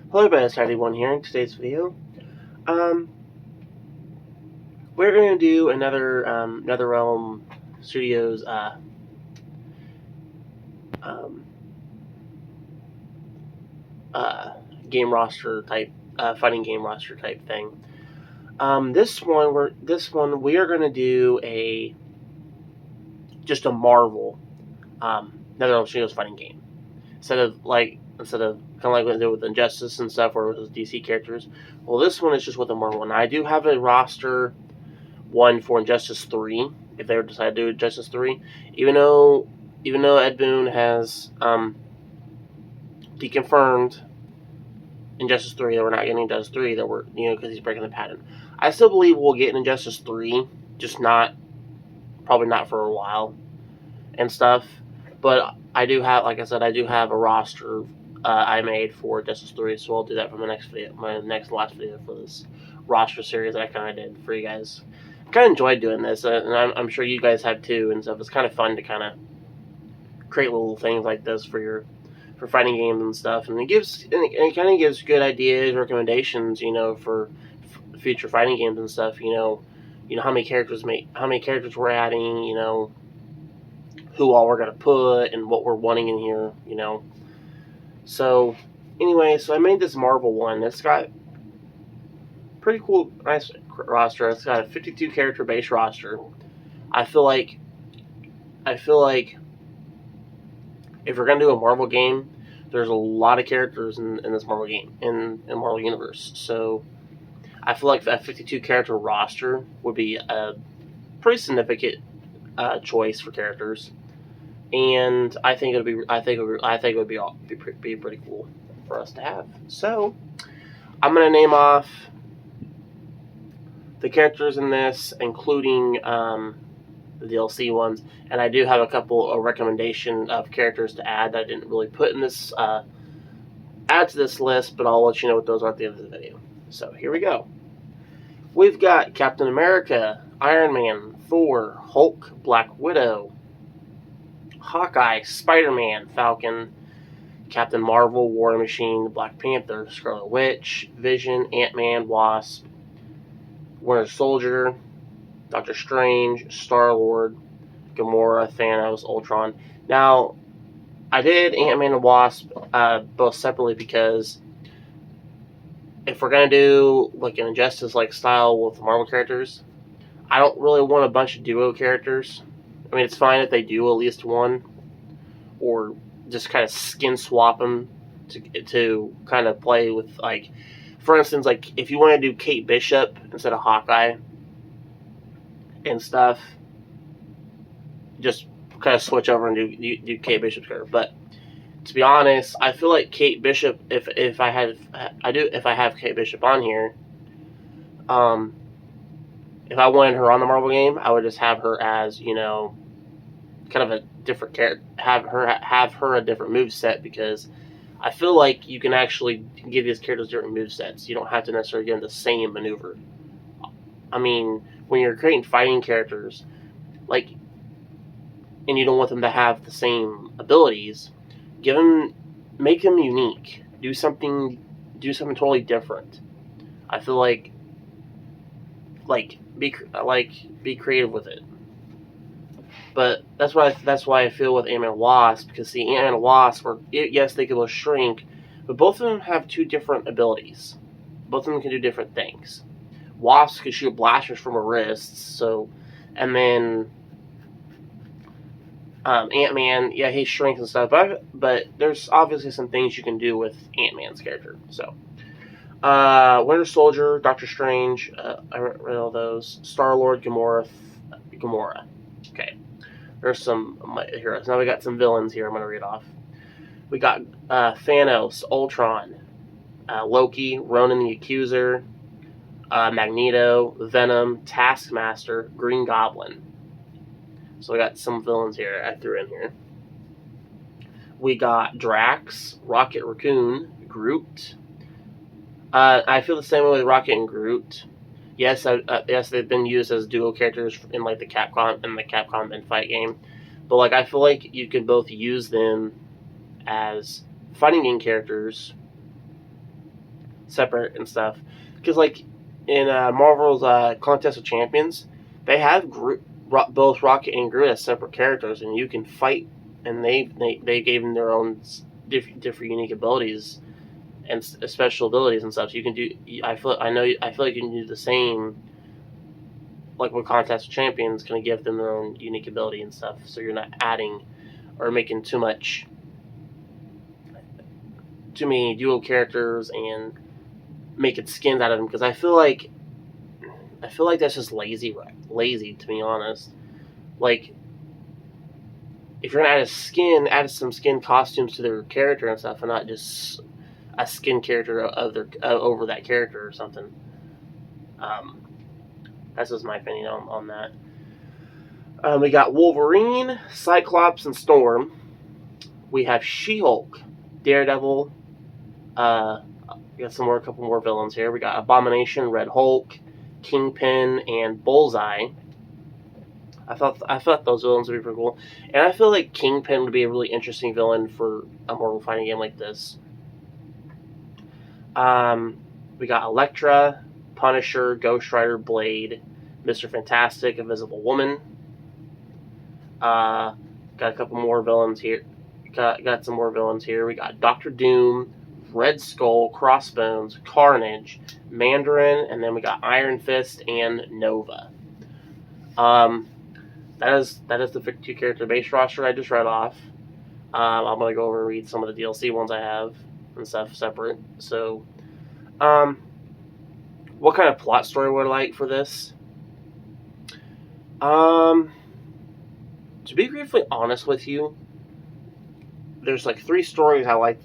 Hello everybody, it's One here. In today's video, um, we're going to do another NetherRealm Studios um, game roster type, fighting game roster type thing. This one we are going to do just a Marvel NetherRealm Studios fighting game instead of kind of like what they did with Injustice and stuff, where it was DC characters. Well, this one is just with a Marvel, and I do have a roster one for Injustice 3, if they would decide to do Injustice 3. Even though Ed Boon has deconfirmed Injustice 3 that we're not getting Injustice 3, that we're, because he's breaking the patent. I still believe we'll get an Injustice 3, just probably not for a while and stuff. But I do have, like I said, I do have a roster I made for Injustice 3, so I'll do that for my next last video for this roster series that I kind of did for you guys. I kind of enjoyed doing this, and I'm sure you guys have too, and stuff. It's kind of fun to kind of create little things like this for fighting games and stuff, and it kind of gives good ideas, recommendations, for future fighting games and stuff. How many characters we're adding, who all we're gonna put, and what we're wanting in here, So, anyway, so I made this Marvel one. It's got pretty cool, nice roster. It's got a 52 character base roster. I feel like if we're gonna do a Marvel game, there's a lot of characters in this Marvel game, in Marvel Universe. So I feel like that 52 character roster would be a pretty significant choice for characters, and I think it would be pretty cool for us to have. So I'm gonna name off the characters in this, including the DLC ones, and I do have a couple of recommendation of characters to add that I didn't really put in this add to this list, but I'll let you know what those are at the end of the video. So here we go. We've got Captain America, Iron Man, Thor, Hulk, Black Widow, Hawkeye, Spider-Man, Falcon, Captain Marvel, War Machine, Black Panther, Scarlet Witch, Vision, Ant-Man, Wasp, Winter Soldier, Doctor Strange, Star-Lord, Gamora, Thanos, Ultron. Now, I did Ant-Man and Wasp both separately because if we're going to do like an Injustice-like style with Marvel characters, I don't really want a bunch of duo characters. I mean, it's fine if they do at least one, or just kind of skin swap them to kind of play with, like, for instance, like if you want to do Kate Bishop instead of Hawkeye and stuff, just kind of switch over and do Kate Bishop's character. But to be honest, I feel like Kate Bishop, if I have Kate Bishop on here, if I wanted her on the Marvel game, I would just have her as, kind of a different character, have her a different moveset, because I feel like you can actually give these characters different movesets. You don't have to necessarily give them the same maneuver. I mean, when you're creating fighting characters, like, and you don't want them to have the same abilities, make them unique. Do something totally different. I feel like be creative with it. But that's why I feel with Ant-Man and Wasp, because see, Ant-Man and Wasp yes, they can both shrink, but both of them have two different abilities. Both of them can do different things. Wasp can shoot blasters from her wrists, and then Ant-Man, yeah, he shrinks and stuff, but there's obviously some things you can do with Ant-Man's character. So, Winter Soldier, Doctor Strange, I read all those. Star-Lord, Gamora. Okay, there's some heroes. Now we got some villains here. I'm gonna read off. We got Thanos, Ultron, Loki, Ronan the Accuser, Magneto, Venom, Taskmaster, Green Goblin. So we got some villains here I threw in here. We got Drax, Rocket Raccoon, Groot. I feel the same way with Rocket and Groot. Yes, they've been used as duo characters in like the Capcom and Fight game, but like I feel like you can both use them as fighting game characters separate and stuff. Because like in Marvel's Contest of Champions, they have both Rocket and Groot as separate characters, and you can fight. And they gave them their own different unique abilities and special abilities and stuff. So you can do. I feel like you can do the same. Like with Contest of Champions, going to give them their own unique ability and stuff. So you're not adding or making too many dual characters and making skins out of them. Because I feel like that's just lazy to be honest. Like if you're gonna add some skin costumes to their character and stuff, and not just a skin character of their over that character or something. That's just my opinion on that. We got Wolverine, Cyclops, and Storm. We have She-Hulk, Daredevil. We got a couple more villains here. We got Abomination, Red Hulk, Kingpin, and Bullseye. I thought those villains would be pretty cool, and I feel like Kingpin would be a really interesting villain for a Marvel fighting game like this. We got Elektra, Punisher, Ghost Rider, Blade, Mr. Fantastic, Invisible Woman. Got a couple more villains here. Got some more villains here. We got Doctor Doom, Red Skull, Crossbones, Carnage, Mandarin, and then we got Iron Fist and Nova. That is the 52 character base roster I just read off. I'm gonna go over and read some of the DLC ones I have and stuff separate. So, what kind of plot story would I like for this? To be briefly honest with you, there's like 3 stories I like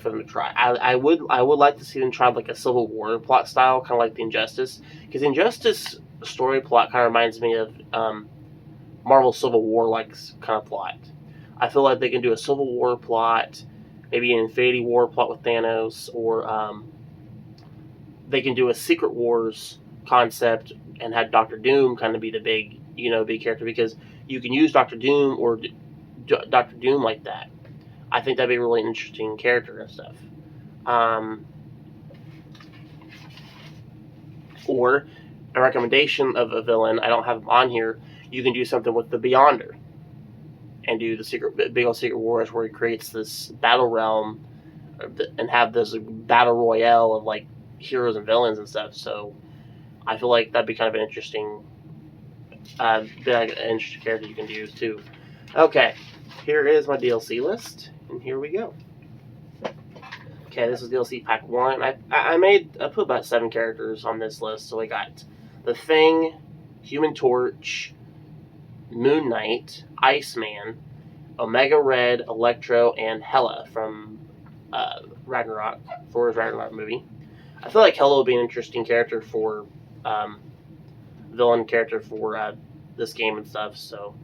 for them to try. I would like to see them try like a Civil War plot style, kind of like the Injustice, because Injustice story plot kind of reminds me of Marvel Civil War like kind of plot. I feel like they can do a Civil War plot, maybe an Infinity War plot with Thanos, or they can do a Secret Wars concept and have Doctor Doom kind of be the big character, because you can use Doctor Doom or Doctor Doom like that. I think that'd be a really interesting character and stuff. Or a recommendation of a villain, I don't have them on here, you can do something with the Beyonder and do the big old Secret Wars where he creates this battle realm and have this battle royale of like heroes and villains and stuff. So I feel like that'd be kind of an interesting character you can do too. Okay, here is my DLC list, and here we go. Okay, this is DLC Pack 1. I put about 7 characters on this list. So we got The Thing, Human Torch, Moon Knight, Iceman, Omega Red, Electro, and Hela from Ragnarok, Thor's Ragnarok movie. I feel like Hela would be an interesting character for villain character for this game and stuff. So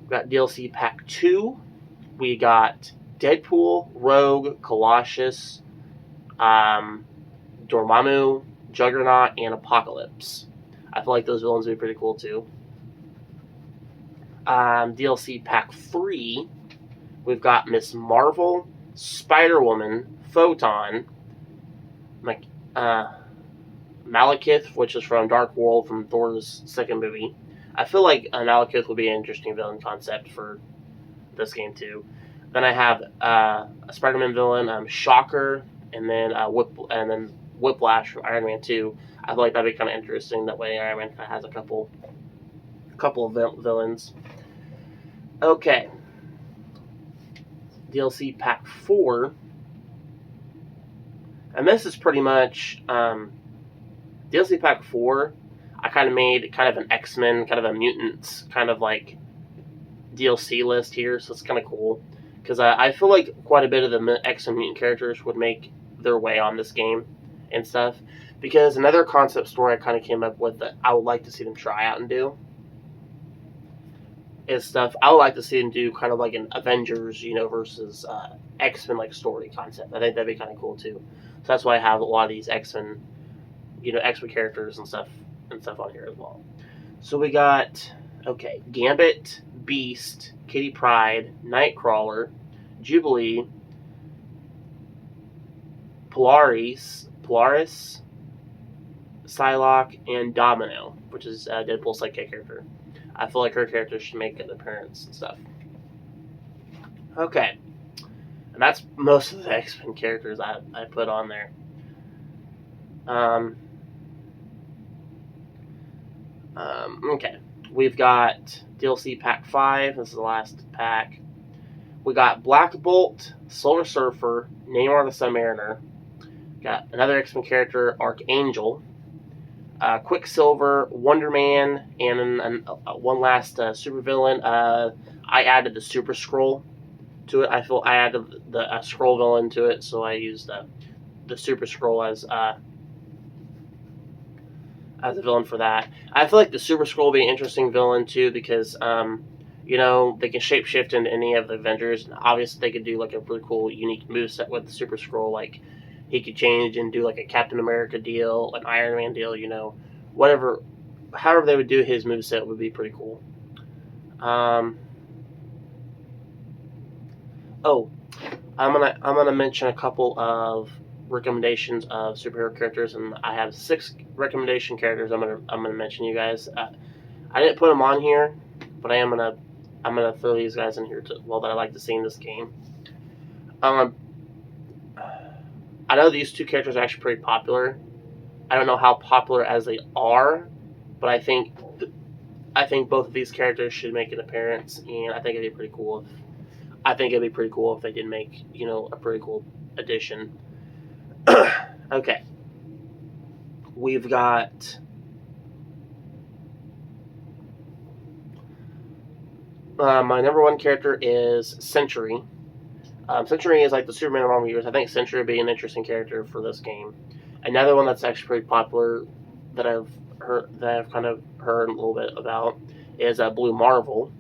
we got DLC Pack 2. We got Deadpool, Rogue, Colossus, Dormammu, Juggernaut, and Apocalypse. I feel like those villains would be pretty cool too. DLC Pack 3, we've got Miss Marvel, Spider-Woman, Photon, Malekith, which is from Dark World from Thor's second movie. I feel like Malekith would be an interesting villain concept for this game too. Then I have a Spider-Man villain, Shocker, and then Whiplash from Iron Man 2. I feel like that'd be kind of interesting. That way Iron Man has a couple of villains. Okay. DLC Pack 4. And this is pretty much DLC Pack 4. I kind of made kind of an X-Men, kind of a mutants, kind of like DLC list here, so it's kind of cool. Because I feel like quite a bit of the X-Men mutant characters would make their way on this game and stuff. Because another concept story I kind of came up with that I would like to see them try out and do is stuff I would like to see them do kind of like an Avengers, versus X-Men like story concept. I think that'd be kind of cool too. So that's why I have a lot of these X-Men, X-Men characters and stuff on here as well. So we got, Gambit, Beast, Kitty Pryde, Nightcrawler, Jubilee, Polaris, Polaris, Psylocke, and Domino, which is Deadpool's sidekick character. I feel like her character should make an appearance and stuff. Okay. And that's most of the X-Men characters I put on there. Okay. We've got DLC Pack 5. This is the last pack. We got Black Bolt, Silver Surfer, Namor the Submariner. Got another X-Men character, Archangel. Quicksilver, Wonder Man, and one last supervillain. I added the Super Skrull to it. I added the Skrull villain to it, so I used the Super Skrull as a villain for that. I feel like the Super Skrull will be an interesting villain too because they can shapeshift into any of the Avengers. And obviously, they could do like a pretty cool, unique moveset with the Super Skrull. Like he could change and do like a Captain America deal, an Iron Man deal. Whatever, however they would do his moveset would be pretty cool. I'm gonna mention a couple of recommendations of superhero characters, and I have 6 recommendation characters. I'm gonna mention you guys. I didn't put them on here, but I'm gonna throw these guys in here that I like to see in this game. I know these 2 characters are actually pretty popular. I don't know how popular as they are, but I think both of these characters should make an appearance, and I think it'd be pretty cool if they did make a pretty cool addition. Okay, we've got my number 1 character is Sentry. Sentry is like the Superman of Marvel Universe. I think Sentry would be an interesting character for this game. Another one that's actually pretty popular that I've kind of heard a little bit about is Blue Marvel.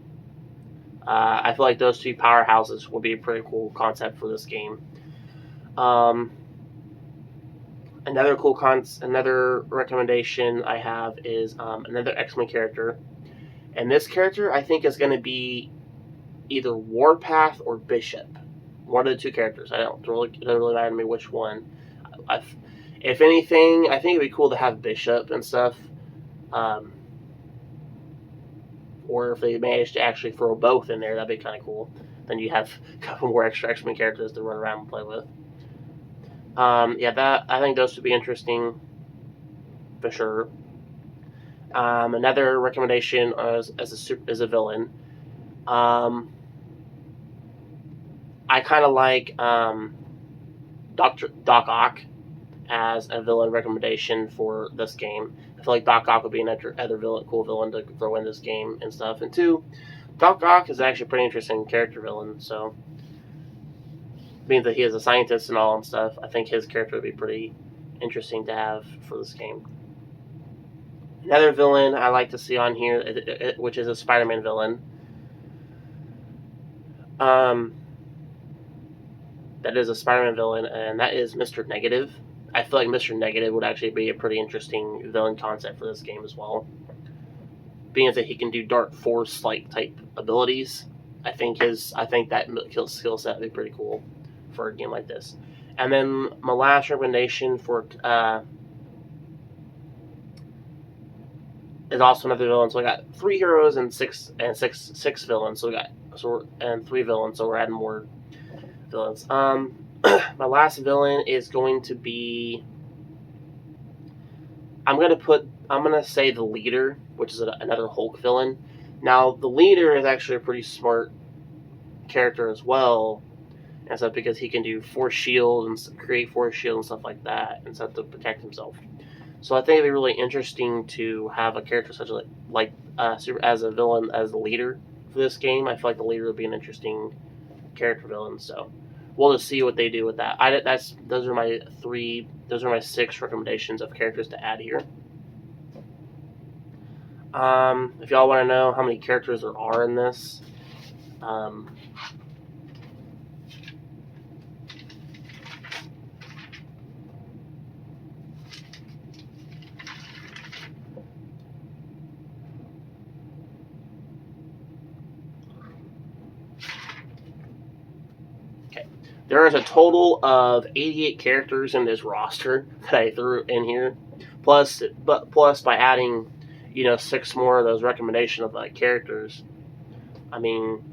I feel like those 2 powerhouses would be a pretty cool concept for this game. Another recommendation I have is another X-Men character, and this character I think is going to be either Warpath or Bishop. One of the 2 characters. It doesn't really matter to me which one. If anything, I think it'd be cool to have Bishop and stuff. Or if they manage to actually throw both in there, that'd be kind of cool. Then you have a couple more extra X-Men characters to run around and play with. I think those would be interesting for sure. Another recommendation as a villain. I kind of like Doc Ock as a villain recommendation for this game. I feel like Doc Ock would be another cool villain to throw in this game and stuff. And 2, Doc Ock is actually a pretty interesting character villain, so being that he is a scientist and all and stuff, I think his character would be pretty interesting to have for this game. Another villain I like to see on here, which is a Spider-Man villain. That is a Spider-Man villain, and that is Mr. Negative. I feel like Mr. Negative would actually be a pretty interesting villain concept for this game as well. Being that he can do Dark Force like type abilities, I think that skill set would be pretty cool for a game like this. And then my last recommendation for is also another villain. So I got 3 heroes and six villains. So 3 villains. So we're adding more villains. My last villain is going to be. I'm gonna say the Leader, which is another Hulk villain. Now the Leader is actually a pretty smart character as well, and stuff because he can do Force Shield and create Force Shield and stuff like that, and stuff to protect himself. So I think it'd be really interesting to have a character such as a villain as the Leader for this game. I feel like the Leader would be an interesting character villain. So we'll just see what they do with that. Those are my 6 recommendations of characters to add here. If y'all want to know how many characters there are in this, There is a total of 88 characters in this roster that I threw in here, plus by adding, 6 more of those recommendation of characters. I mean,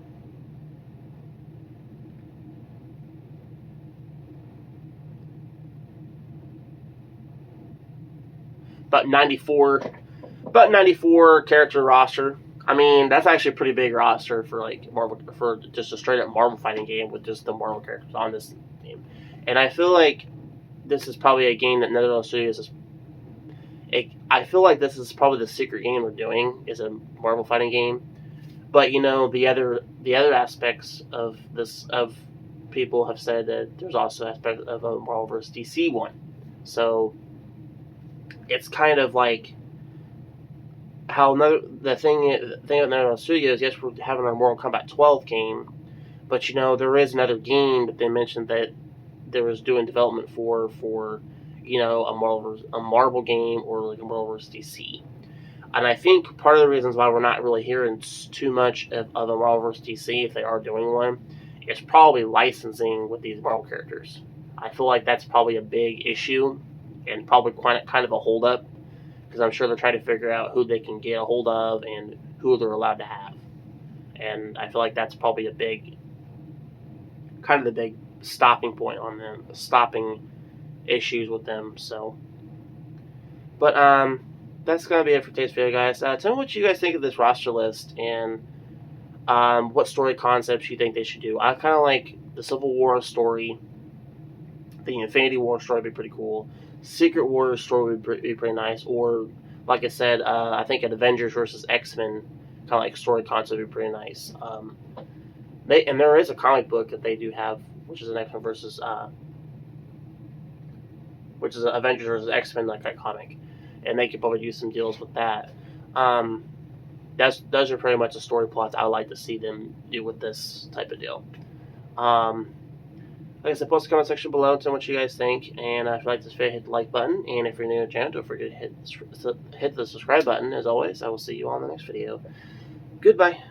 about 94 character roster. I mean, that's actually a pretty big roster for Marvel, for just a straight up Marvel fighting game with just the Marvel characters on this game. And I feel like this is probably a game that NetherRealm Studios is. I feel like this is probably the secret game they're doing, is a Marvel fighting game. But the other aspects of this, of people have said that there's also aspects of a Marvel vs. DC one. So it's kind of like how the thing with NetherRealm Studios, yes, we're having our Mortal Kombat 12 game, but there is another game that they mentioned that there was doing development for a Marvel game, or like a Marvel vs. DC. And I think part of the reasons why we're not really hearing too much of a Marvel vs. DC, if they are doing one, is probably licensing with these Marvel characters. I feel like that's probably a big issue, and probably kind of a holdup, because I'm sure they're trying to figure out who they can get a hold of and who they're allowed to have. And I feel like that's probably the big stopping point on them, stopping issues with them. So, but that's gonna be it for today's video, guys. Tell me what you guys think of this roster list, and what story concepts you think they should do. I kind of like the Civil War story. The Infinity War story would be pretty cool. Secret Wars story would be pretty nice. Or, like I said, I think an Avengers versus X-Men kind of like story concept would be pretty nice. There is a comic book that they do have, which is an X-Men versus, which is an Avengers versus X-Men like that comic, and they could probably do some deals with that. Those are pretty much the story plots I would like to see them do with this type of deal. Like I said, post in the comment section below and tell me what you guys think. And if you like this video, hit the like button. And if you're new to the channel, don't forget to hit the subscribe button. As always, I will see you on the next video. Goodbye.